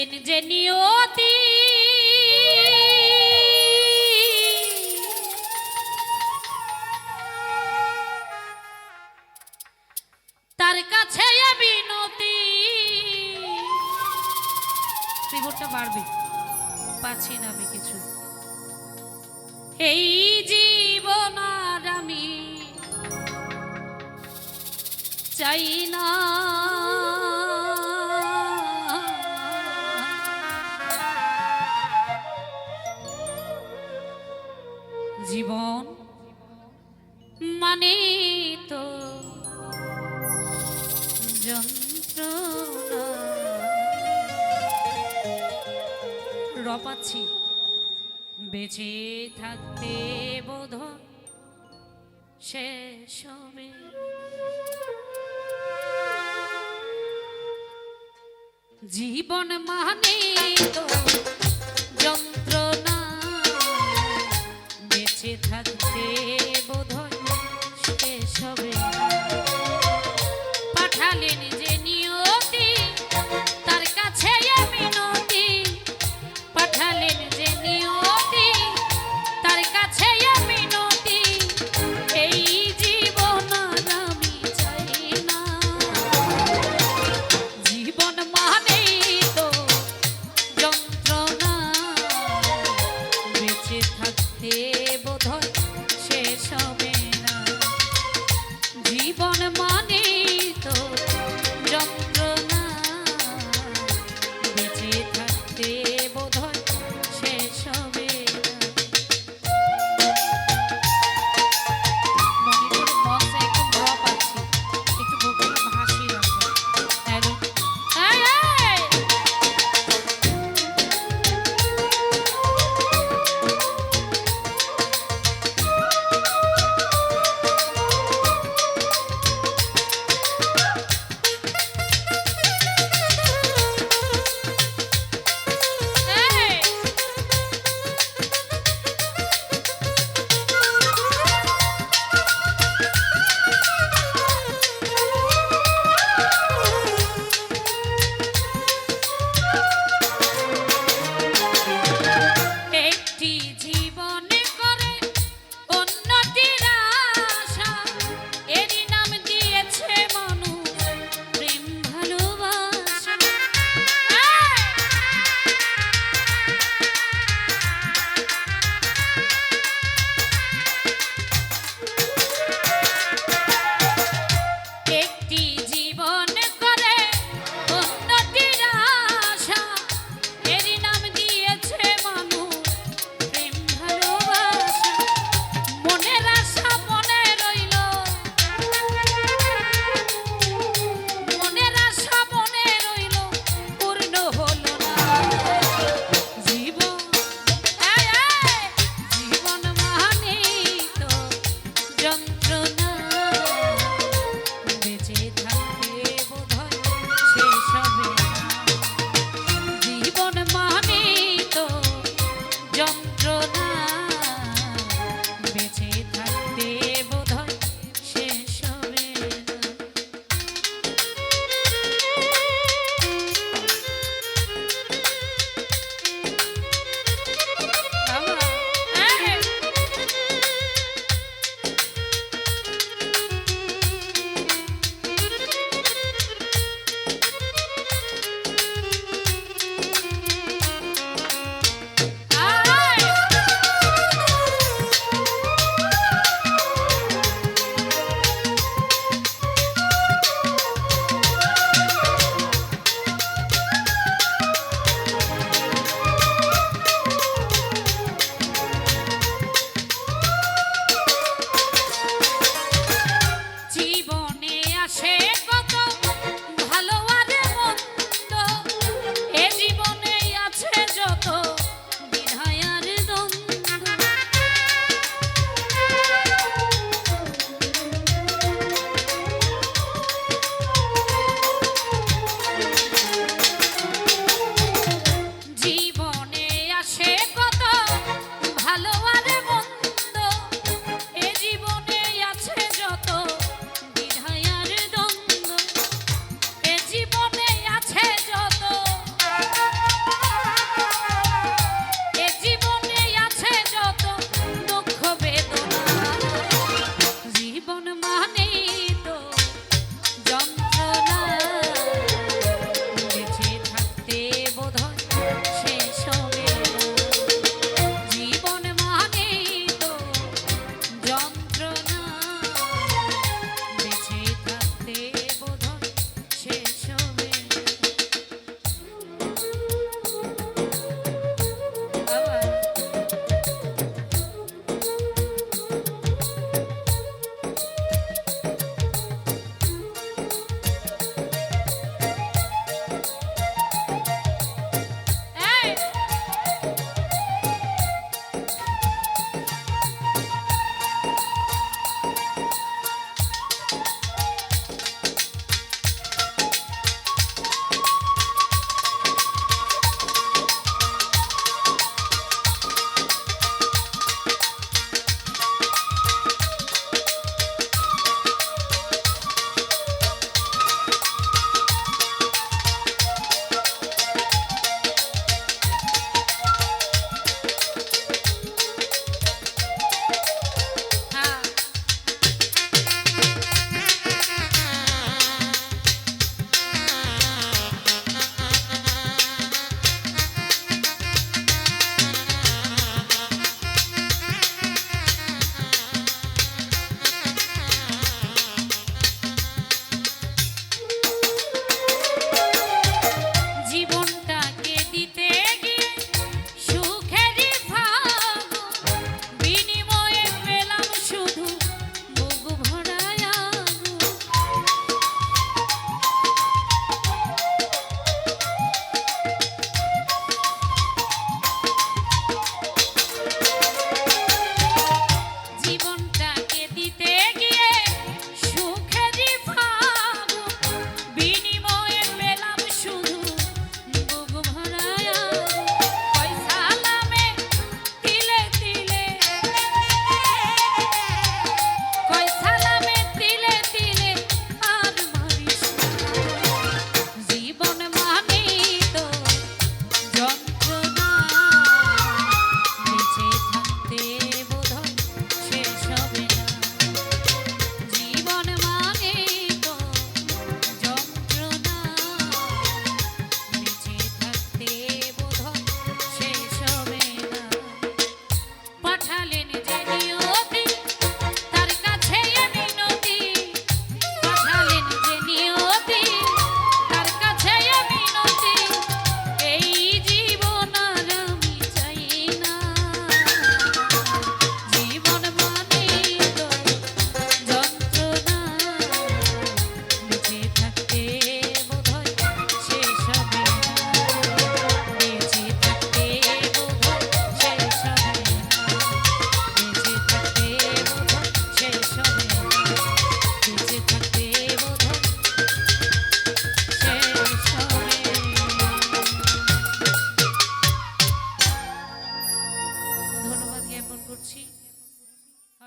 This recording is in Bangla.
পাঠালেন যে নিয়তি তার কাছে বিনতি। ত্রিভুজটা বাড়বে, পাচ্ছি না আমি কিছু। এই জীবন আর আমি চাই না, জীবন মানে তো যন্ত্রণা। রপাচ্ছি বেঁচে থাকতে বোধ শেষ হবে, জীবন মানে তো যন্ত্রণা, বেঁচে থাকতে বোধ শেষ হবে। পাঠালেন যে নিয়তি তার কাছে মিনতি, পাঠালেন যে নিয়তি তার কাছে মিনতি। এই জীবন আর আমি চাই না, জীবন মানে তো যন্ত্রণা, বেঁচে থাকতে বোধহয় শেষ হবে না, জীবন মানে তো যন্ত্রণা, বেঁচে থাকতে বোধহয় শেষ হবে না। মনিটর বক্সে একটু ড্রপ আছে, একটু বুকগুলো ভাসিয়ে রাখবে। হ্যালো, এই এই একটি জীবনে করে উন্নতির আশা, এরই নাম দিয়েছে মানুষ প্রেম ভালোবাসা। একটি জীবন করে উন্নতির আশা, এরই নাম দিয়েছে মানুষ প্রেম ভালোবাসা। মনের আশা মনে রইল, মনের আশা মনে রইল, পূর্ণ হলো না। জীবন জীবন মানে তো যন্ত্রণা,